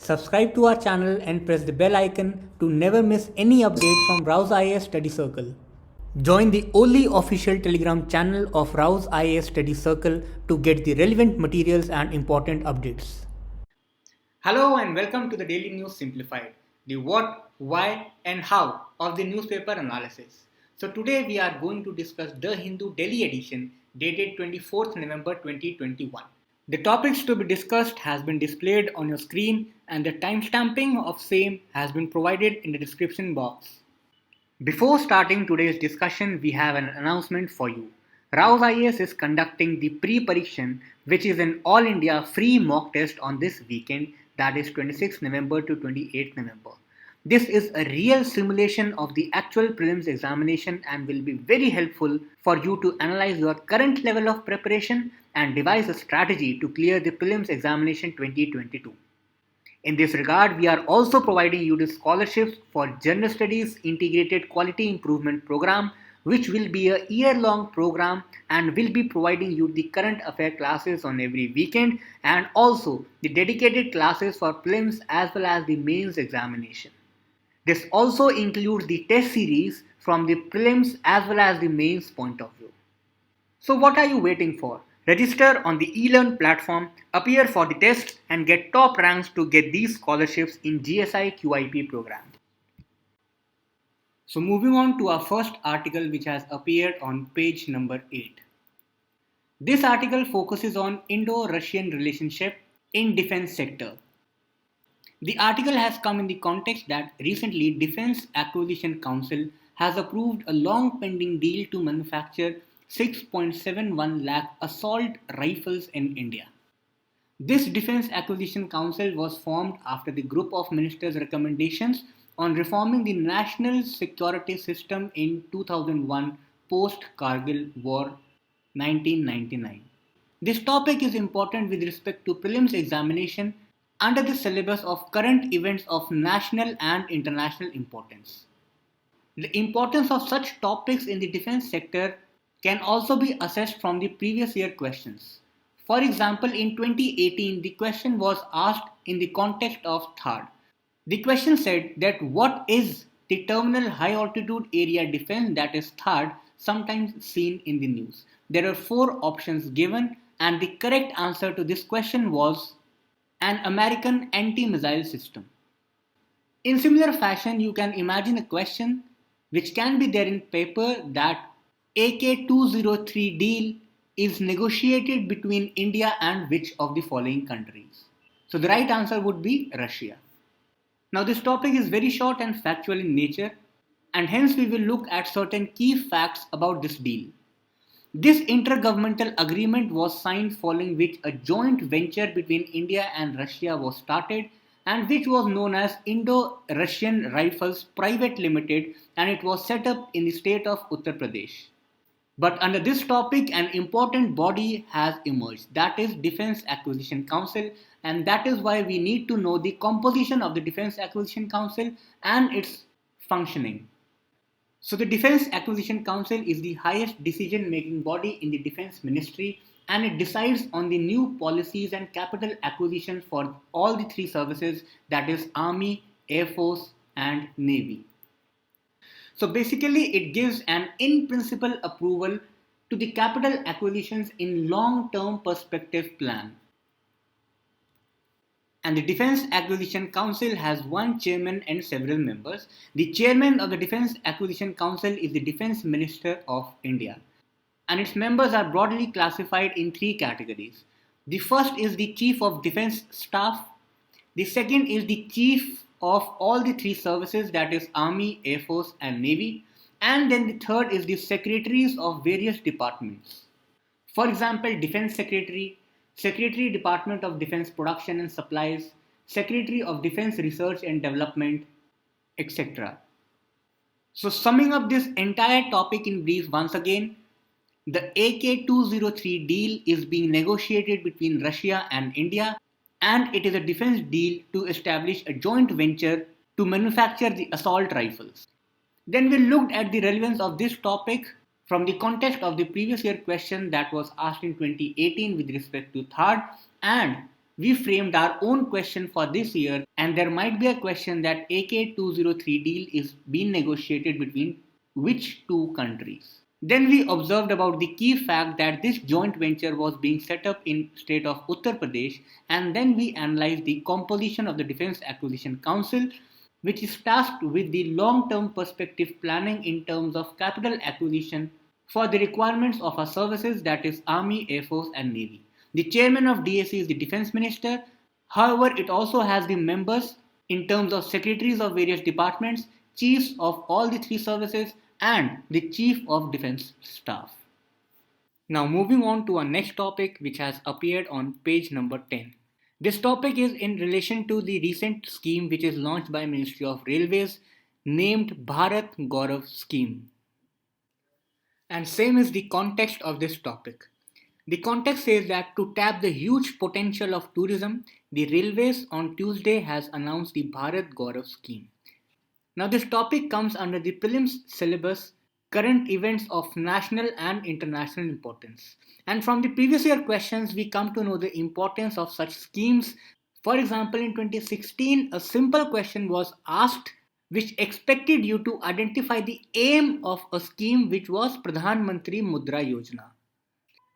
Subscribe to our channel and press the bell icon to never miss any update from Rouse IAS Study Circle. Join the only official Telegram channel of Rouse IAS Study Circle to get the relevant materials and important updates. Hello and welcome to the Daily News Simplified, the what, why and how of the newspaper analysis. So today we are going to discuss The Hindu Delhi edition dated 24th November 2021. The topics to be discussed has been displayed on your screen and the timestamping of same has been provided in the description box. Before starting today's discussion, we have an announcement for you. Rouse IAS is conducting the pre-parikshan, which is an all-India free mock test on this weekend, that is 26th November to 28th November. This is a real simulation of the actual prelims examination and will be very helpful for you to analyze your current level of preparation and devise a strategy to clear the prelims examination 2022. In this regard, we are also providing you the scholarships for General Studies Integrated Quality Improvement Program, which will be a year-long program and will be providing you the current affair classes on every weekend and also the dedicated classes for prelims as well as the mains examination. This also includes the test series from the prelims as well as the mains point of view. So what are you waiting for? Register on the eLearn platform, appear for the test and get top ranks to get these scholarships in GSI QIP program. So moving on to our first article which has appeared on page number 8. This article focuses on Indo-Russian relationship in defense sector. The article has come in the context that recently Defence Acquisition Council has approved a long pending deal to manufacture 6.71 lakh assault rifles in India. This Defence Acquisition Council was formed after the group of ministers' recommendations on reforming the national security system in 2001 post-Kargil War 1999. This topic is important with respect to prelims examination under the syllabus of current events of national and international importance. The importance of such topics in the defense sector can also be assessed from the previous year questions. For example, in 2018, the question was asked in the context of THAAD. The question said that what is the terminal high altitude area defense, that is THAAD, sometimes seen in the news. There are 4 options given and the correct answer to this question was an American anti-missile system. In similar fashion, you can imagine a question which can be there in paper that AK-203 deal is negotiated between India and which of the following countries? So the right answer would be Russia. Now this topic is very short and factual in nature and hence we will look at certain key facts about this deal. This intergovernmental agreement was signed following which a joint venture between India and Russia was started and which was known as Indo-Russian Rifles Private Limited and it was set up in the state of Uttar Pradesh. But under this topic an important body has emerged, that is Defence Acquisition Council, and that is why we need to know the composition of the Defence Acquisition Council and its functioning. So the Defence Acquisition Council is the highest decision-making body in the Defence Ministry and it decides on the new policies and capital acquisitions for all the 3 services, that is Army, Air Force and Navy. So basically it gives an in-principle approval to the capital acquisitions in long-term perspective plan. And the Defence Acquisition Council has 1 chairman and several members. The chairman of the Defence Acquisition Council is the Defence Minister of India. And its members are broadly classified in 3 categories. The first is the Chief of Defence Staff. The second is the Chief of all the 3 services, that is Army, Air Force and Navy. And then the third is the Secretaries of various departments. For example, Defence Secretary, Secretary Department of Defence Production and Supplies, Secretary of Defence Research and Development, etc. So summing up this entire topic in brief once again, the AK-203 deal is being negotiated between Russia and India and it is a defense deal to establish a joint venture to manufacture the assault rifles. Then we looked at the relevance of this topic from the context of the previous year question that was asked in 2018 with respect to THAAD and we framed our own question for this year, and there might be a question that AK-203 deal is being negotiated between which two countries. Then we observed about the key fact that this joint venture was being set up in state of Uttar Pradesh, and then we analyzed the composition of the Defence Acquisition Council, which is tasked with the long-term perspective planning in terms of capital acquisition for the requirements of our services, that is Army, Air Force and Navy. The chairman of DAC is the Defence Minister. However, it also has the members in terms of secretaries of various departments, chiefs of all the three services, and the Chief of Defence Staff. Now moving on to our next topic, which has appeared on page number 10. This topic is in relation to the recent scheme which is launched by Ministry of Railways named Bharat Gaurav Scheme. And same is the context of this topic. The context says that to tap the huge potential of tourism, the Railways on Tuesday has announced the Bharat Gaurav Scheme. Now this topic comes under the prelims syllabus current events of national and international importance. And from the previous year questions, we come to know the importance of such schemes. For example, in 2016, a simple question was asked which expected you to identify the aim of a scheme which was Pradhan Mantri Mudra Yojana.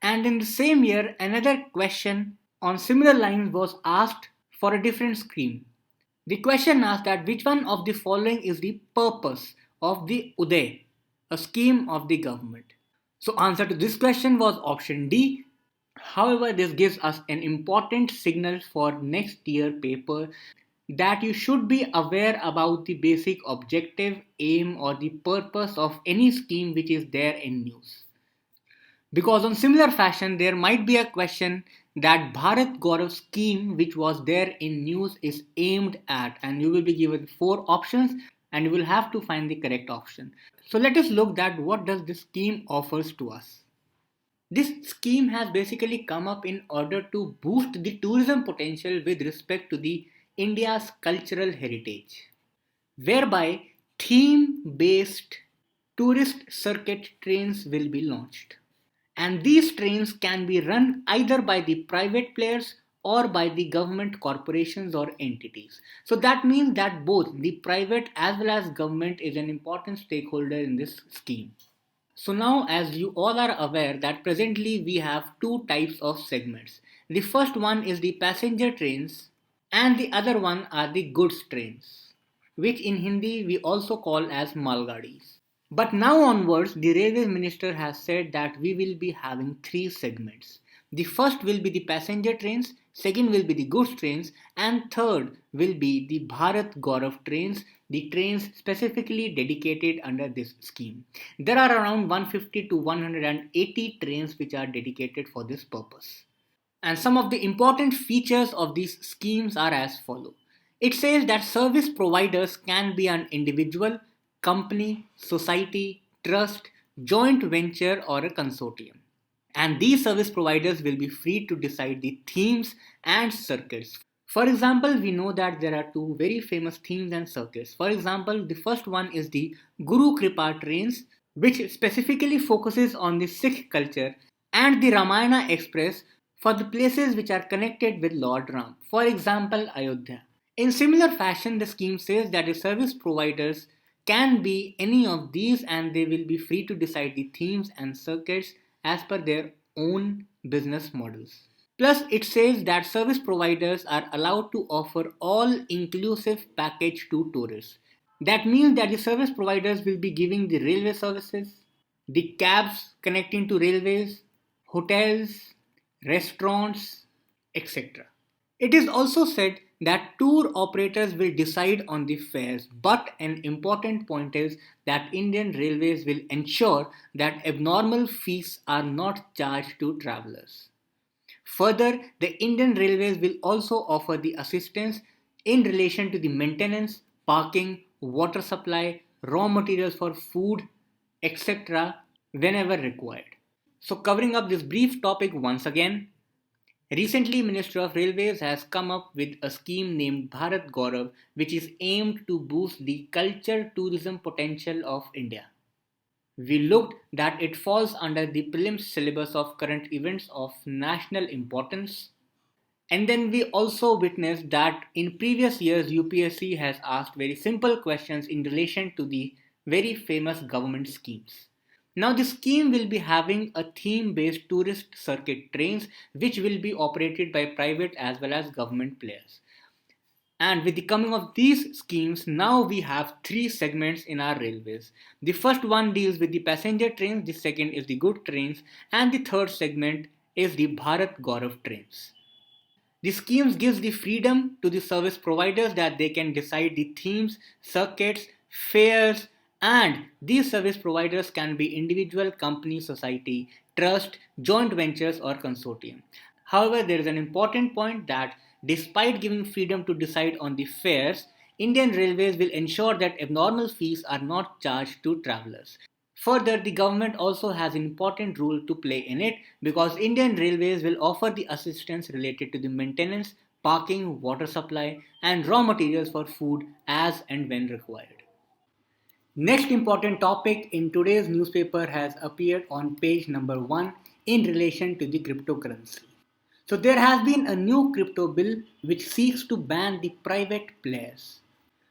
And in the same year, another question on similar lines was asked for a different scheme. The question asked that which one of the following is the purpose of the Uday, a scheme of the government. So answer to this question was option D. However, this gives us an important signal for next year paper that you should be aware about the basic objective, aim or the purpose of any scheme which is there in news. Because on similar fashion, there might be a question that Bharat Gaurav scheme which was there in news is aimed at, and you will be given 4 options and you will have to find the correct option. So let us look at what does this scheme offers to us. This scheme has basically come up in order to boost the tourism potential with respect to the India's cultural heritage, whereby theme-based tourist circuit trains will be launched. And these trains can be run either by the private players or by the government corporations or entities. So that means that both the private as well as government is an important stakeholder in this scheme. So now, as you all are aware that presently we have 2 types of segments. The first one is the passenger trains and the other one are the goods trains, which in Hindi we also call as malgadis. But now onwards, the Railways Minister has said that we will be having 3 segments. The first will be the passenger trains, second will be the goods trains, and third will be the Bharat Gaurav trains, the trains specifically dedicated under this scheme. There are around 150 to 180 trains which are dedicated for this purpose. And some of the important features of these schemes are as follow. It says that service providers can be an individual, company, society, trust, joint venture or a consortium. And these service providers will be free to decide the themes and circuits. For example, we know that there are 2 very famous themes and circuits. For example, the first one is the Guru Kripa trains, which specifically focuses on the Sikh culture, and the Ramayana Express for the places which are connected with Lord Ram. For example, Ayodhya. In similar fashion, the scheme says that the service providers can be any of these and they will be free to decide the themes and circuits as per their own business models. Plus, it says that service providers are allowed to offer all-inclusive package to tourists. That means that the service providers will be giving the railway services, the cabs connecting to railways, hotels, restaurants, etc. It is also said that tour operators will decide on the fares, but an important point is that Indian Railways will ensure that abnormal fees are not charged to travelers. Further, the Indian Railways will also offer the assistance in relation to the maintenance, parking, water supply, raw materials for food, etc. whenever required. So covering up this brief topic once again, recently, Ministry of Railways has come up with a scheme named Bharat Gaurav, which is aimed to boost the culture tourism potential of India. We looked that it falls under the prelims syllabus of current events of national importance. And then we also witnessed that in previous years, UPSC has asked very simple questions in relation to the very famous government schemes. Now, the scheme will be having a theme based tourist circuit trains which will be operated by private as well as government players. And with the coming of these schemes, now we have three segments in our railways. The first one deals with the passenger trains, the second is the good trains, and the third segment is the Bharat Gaurav trains. The schemes gives the freedom to the service providers that they can decide the themes, circuits, fares, and these service providers can be individual, company, society, trust, joint ventures or consortium. However, there is an important point that despite giving freedom to decide on the fares, Indian Railways will ensure that abnormal fees are not charged to travelers. Further, the government also has an important role to play in it because Indian Railways will offer the assistance related to the maintenance, parking, water supply, and raw materials for food as and when required. Next important topic in today's newspaper has appeared on page number 1 in relation to the cryptocurrency. So there has been a new crypto bill which seeks to ban the private players.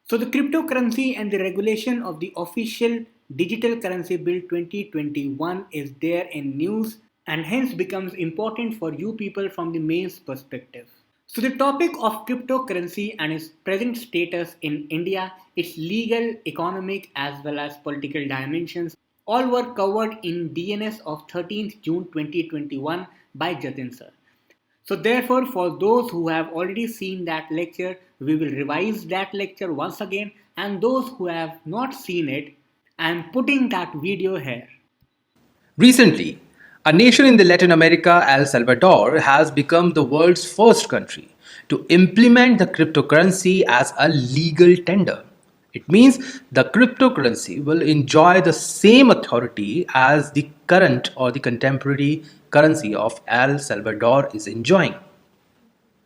So the cryptocurrency and the regulation of the official digital currency bill 2021 is there in news and hence becomes important for you people from the mains perspective. So the topic of cryptocurrency and its present status in India, its legal, economic as well as political dimensions all were covered in DNS of 13th June 2021 by Jatin sir. So therefore, for those who have already seen that lecture, we will revise that lecture once again, and those who have not seen it, I am putting that video here. Recently, a nation in the Latin America, El Salvador, has become the world's first country to implement the cryptocurrency as a legal tender. It means the cryptocurrency will enjoy the same authority as the current or the contemporary currency of El Salvador is enjoying.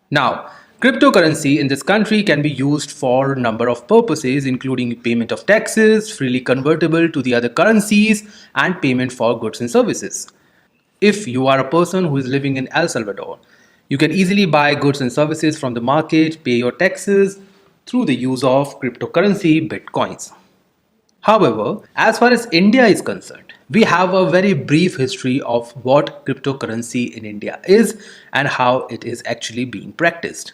Now, cryptocurrency in this country can be used for a number of purposes, including payment of taxes, freely convertible to the other currencies, and payment for goods and services. If you are a person who is living in El Salvador, you can easily buy goods and services from the market, pay your taxes through the use of cryptocurrency, bitcoins. However, as far as India is concerned, we have a very brief history of what cryptocurrency in India is and how it is actually being practiced.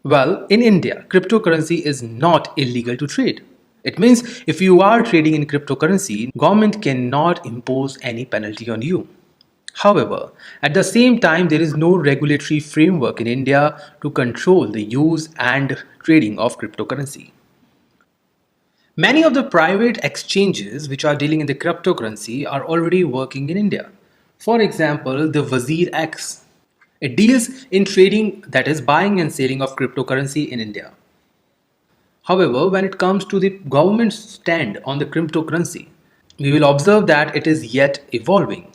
Well, in India, cryptocurrency is not illegal to trade. It means if you are trading in cryptocurrency, government cannot impose any penalty on you. However, at the same time, there is no regulatory framework in India to control the use and trading of cryptocurrency. Many of the private exchanges which are dealing in the cryptocurrency are already working in India. For example, the Wazir X. It deals in trading, that is buying and selling of cryptocurrency in India. However, when it comes to the government's stand on the cryptocurrency, we will observe that it is yet evolving.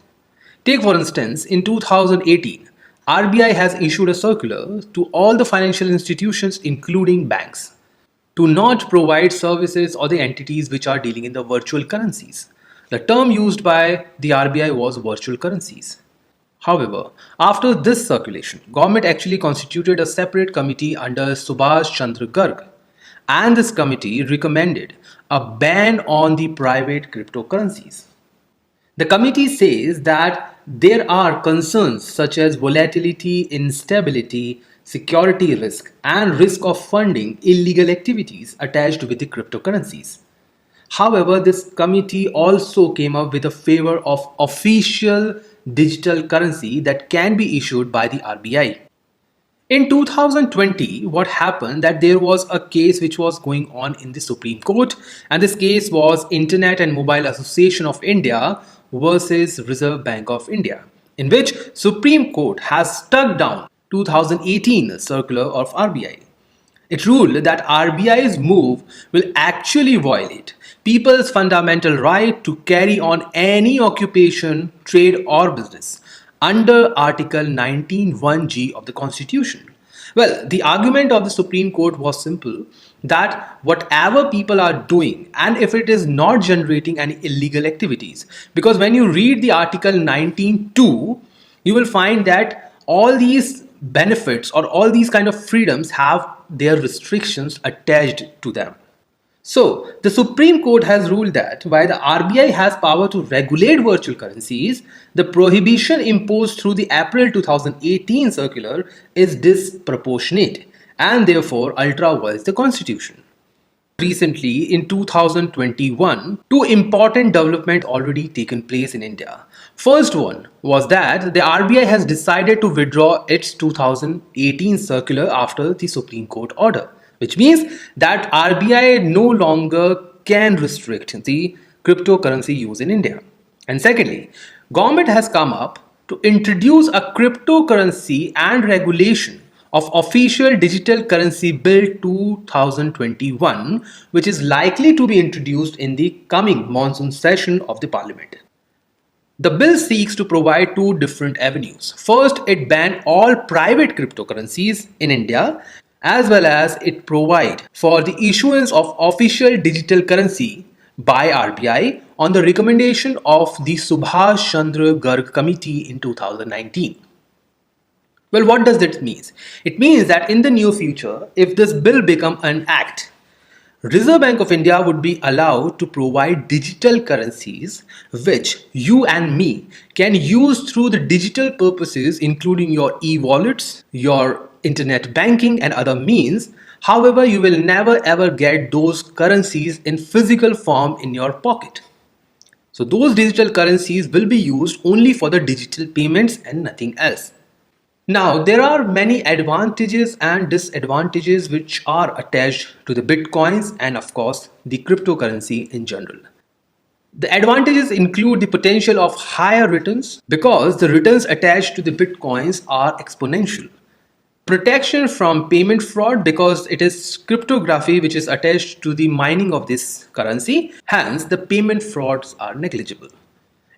Take for instance, in 2018, RBI has issued a circular to all the financial institutions including banks to not provide services or the entities which are dealing in the virtual currencies. The term used by the RBI was virtual currencies. However, after this circulation, government actually constituted a separate committee under Subhash Chandra Garg, and this committee recommended a ban on the private cryptocurrencies. The committee says that there are concerns such as volatility, instability, security risk, and risk of funding illegal activities attached with the cryptocurrencies. However, this committee also came up with a favor of official digital currency that can be issued by the RBI. In 2020, what happened that there was a case which was going on in the Supreme Court, and this case was Internet and Mobile Association of India versus Reserve Bank of India, in which Supreme Court has struck down 2018 circular of RBI. It ruled that RBI's move will actually violate people's fundamental right to carry on any occupation, trade, or business under Article 19(1)(g) of the Constitution. Well, the argument of the Supreme Court was simple that whatever people are doing, and if it is not generating any illegal activities, because when you read the Article 19(2), you will find that all these benefits or all these kind of freedoms have their restrictions attached to them. So, the Supreme Court has ruled that while the RBI has power to regulate virtual currencies, the prohibition imposed through the April 2018 circular is disproportionate and therefore ultra violates the Constitution. Recently, in 2021, two important developments already taken place in India. First one was that the RBI has decided to withdraw its 2018 circular after the Supreme Court order, which means that RBI no longer can restrict the cryptocurrency use in India. And secondly, government has come up to introduce a cryptocurrency and regulation of official digital currency bill 2021, which is likely to be introduced in the coming monsoon session of the parliament. The bill seeks to provide two different avenues. First, it bans all private cryptocurrencies in India, as well as it provide for the issuance of official digital currency by RBI on the recommendation of the Subhash Chandra Garg committee in 2019. Well, what does that mean? It means that in the near future, if this bill become an act, Reserve Bank of India would be allowed to provide digital currencies which you and me can use through the digital purposes, including your e-wallets, your internet banking and other means. However, you will never ever get those currencies in physical form in your pocket. So those digital currencies will be used only for the digital payments and nothing else. Now, there are many advantages and disadvantages which are attached to the bitcoins and, of course, the cryptocurrency in general. The advantages include the potential of higher returns because the returns attached to the bitcoins are exponential. Protection from payment fraud because it is cryptography which is attached to the mining of this currency, hence, the payment frauds are negligible.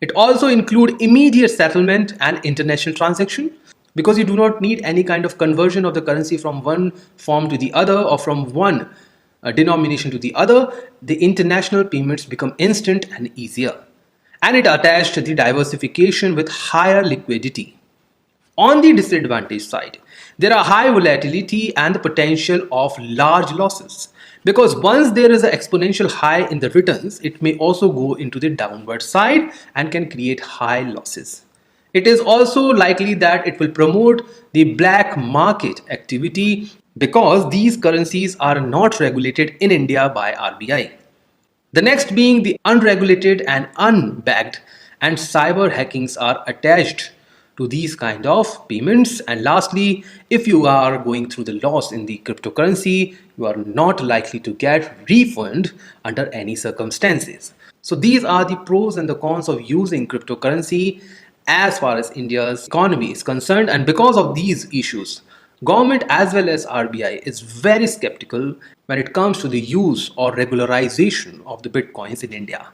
It also includes immediate settlement and international transaction because you do not need any kind of conversion of the currency from one form to the other or from one denomination to the other. The international payments become instant and easier. And it attached to the diversification with higher liquidity. On the disadvantage side, there are high volatility and the potential of large losses. Because once there is an exponential high in the returns, it may also go into the downward side and can create high losses. It is also likely that it will promote the black market activity because these currencies are not regulated in India by RBI. The next being the unregulated and unbacked and cyber hackings are attached to these kind of payments. And lastly, if you are going through the loss in the cryptocurrency, you are not likely to get refund under any circumstances. So these are the pros and the cons of using cryptocurrency as far as India's economy is concerned. And because of these issues, government as well as RBI is very skeptical when it comes to the use or regularization of the bitcoins in India.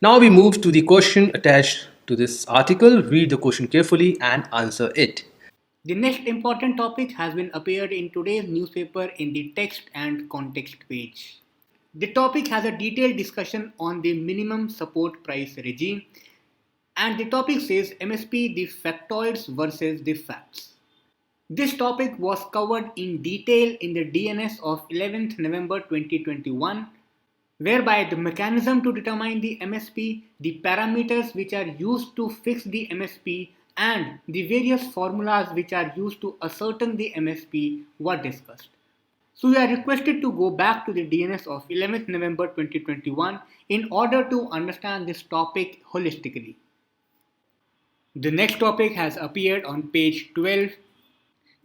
Now we move to the question attached to this article. Read the question carefully and answer it. The next important topic has been appeared in today's newspaper in the text and context page. The topic has a detailed discussion on the minimum support price regime, and the topic says MSP, the factoids versus the facts. This topic was covered in detail in the DNS of 11th November 2021, whereby the mechanism to determine the MSP, the parameters which are used to fix the MSP, and the various formulas which are used to ascertain the MSP were discussed. So you are requested to go back to the DNS of 11th November 2021 in order to understand this topic holistically. The next topic has appeared on page 12,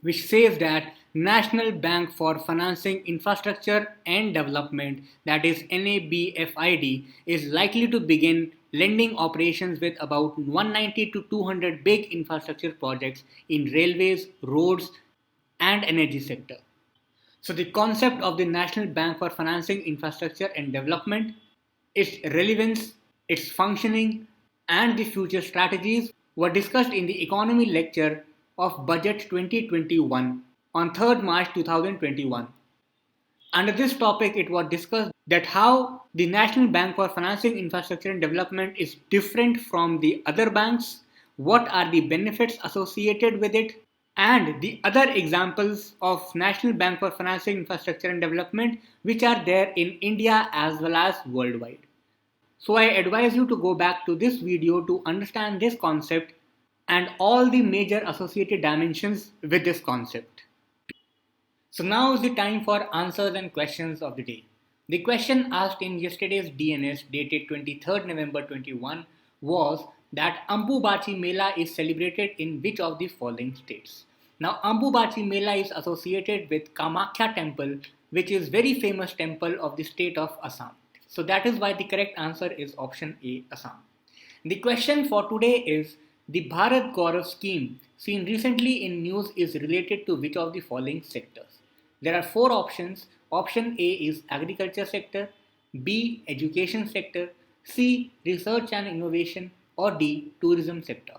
which says that National Bank for Financing Infrastructure and Development, that is NABFID, is likely to begin lending operations with about 190 to 200 big infrastructure projects in railways, roads, and energy sector. So the concept of the National Bank for Financing Infrastructure and Development, its relevance, its functioning, and the future strategies were discussed in the economy lecture of Budget 2021 on 3rd March 2021. Under this topic, it was discussed that how the National Bank for Financing Infrastructure and Development is different from the other banks, what are the benefits associated with it, and the other examples of National Bank for Financing Infrastructure and Development which are there in India as well as worldwide. So I advise you to go back to this video to understand this concept and all the major associated dimensions with this concept. So now is the time for answers and questions of the day. The question asked in yesterday's DNS dated 23rd November 21 was that Ambubachi Mela is celebrated in which of the following states? Now Ambubachi Mela is associated with Kamakhya temple, which is very famous temple of the state of Assam. So that is why the correct answer is option A, Assam. The question for today is the Bharat Gaurav scheme seen recently in news is related to which of the following sectors? There are four options. Option A is agriculture sector, B education sector, C research and innovation, or D tourism sector.